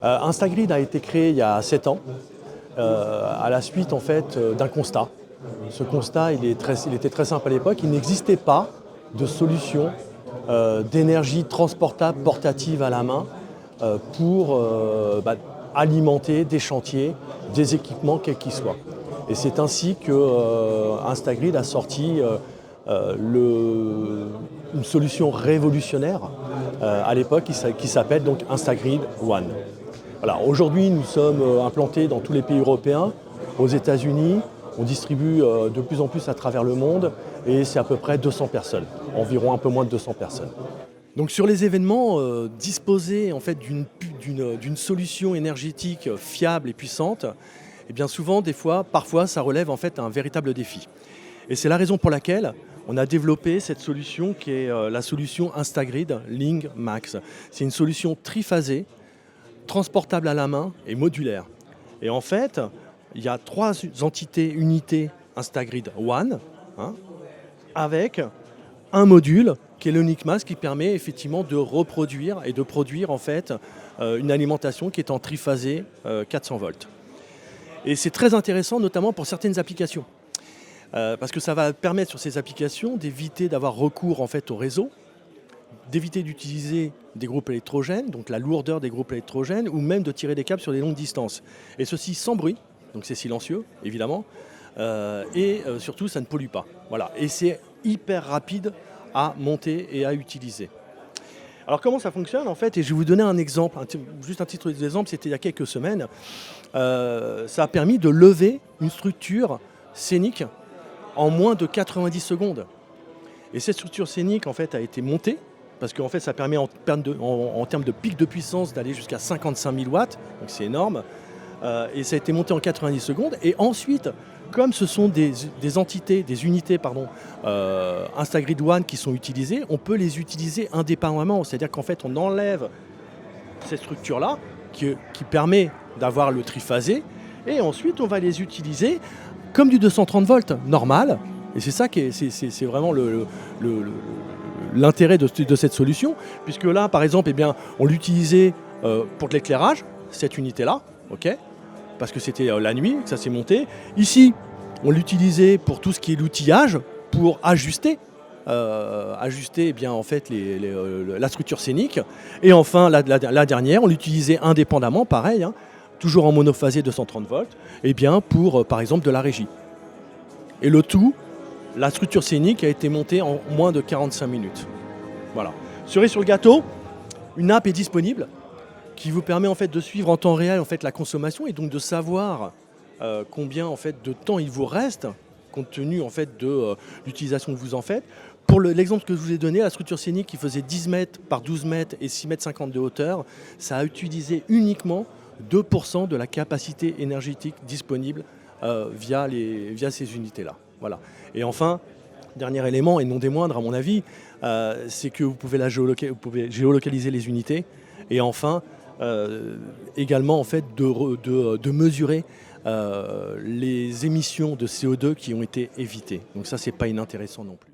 Instagrid a été créé il y a 7 ans, à la suite en fait d'un constat. Ce constat il était très simple à l'époque, il n'existait pas de solution d'énergie transportable portative à la main pour alimenter des chantiers, des équipements quels qu'ils soient. Et c'est ainsi que Instagrid a sorti une solution révolutionnaire à l'époque qui s'appelle donc Instagrid One. Voilà, aujourd'hui, nous sommes implantés dans tous les pays européens, aux États-Unis. On distribue de plus en plus à travers le monde et c'est à peu près 200 personnes, environ un peu moins de 200 personnes. Donc sur les événements, disposer en fait d'une solution énergétique fiable et puissante, et bien souvent, parfois, ça relève en fait un véritable défi. Et c'est la raison pour laquelle on a développé cette solution qui est la solution Instagrid Link Max. C'est une solution triphasée, transportable à la main et modulaire. Et en fait, il y a 3 unités Instagrid One, avec un module qui est le Link Max qui permet effectivement de reproduire et de produire en fait une alimentation qui est en triphasé 400 volts. Et c'est très intéressant notamment pour certaines applications. Parce que ça va permettre sur ces applications d'éviter d'avoir recours en fait au réseau, d'éviter d'utiliser des groupes électrogènes, donc la lourdeur des groupes électrogènes, ou même de tirer des câbles sur des longues distances. Et ceci sans bruit, donc c'est silencieux évidemment, et surtout ça ne pollue pas. Voilà. Et c'est hyper rapide à monter et à utiliser. Alors comment ça fonctionne en fait? Et je vais vous donner un exemple, juste un titre d'exemple, c'était il y a quelques semaines. Ça a permis de lever une structure scénique en moins de 90 secondes. Et cette structure scénique en fait a été montée, parce qu'en fait ça permet en termes de pic de puissance d'aller jusqu'à 55 000 watts, donc c'est énorme, et ça a été monté en 90 secondes. Et ensuite, comme ce sont des unités Instagrid One qui sont utilisées, on peut les utiliser indépendamment, c'est-à-dire qu'en fait on enlève cette structure-là qui permet d'avoir le triphasé, et ensuite on va les utiliser comme du 230 volts normal. Et c'est ça c'est vraiment l'intérêt de cette solution, puisque là, par exemple, on l'utilisait pour de l'éclairage, cette unité-là, parce que c'était la nuit que ça s'est monté. Ici, on l'utilisait pour tout ce qui est l'outillage, pour ajuster en fait, la structure scénique. Et enfin, la dernière, on l'utilisait indépendamment, pareil, toujours en monophasé 230 volts, pour, par exemple, de la régie. Et le tout, la structure scénique a été montée en moins de 45 minutes. Voilà. Cerise sur le gâteau, une app est disponible qui vous permet en fait de suivre en temps réel en fait la consommation et donc de savoir combien en fait de temps il vous reste compte tenu en fait de l'utilisation que vous en faites. Pour l'exemple que je vous ai donné, la structure scénique qui faisait 10 mètres par 12 mètres et 6 mètres 50 de hauteur, ça a utilisé uniquement 2% de la capacité énergétique disponible via ces unités-là. Voilà. Et enfin, dernier élément, et non des moindres à mon avis, c'est que vous pouvez géolocaliser les unités. Et enfin, également en fait, de mesurer les émissions de CO2 qui ont été évitées. Donc ça, c'est pas inintéressant non plus.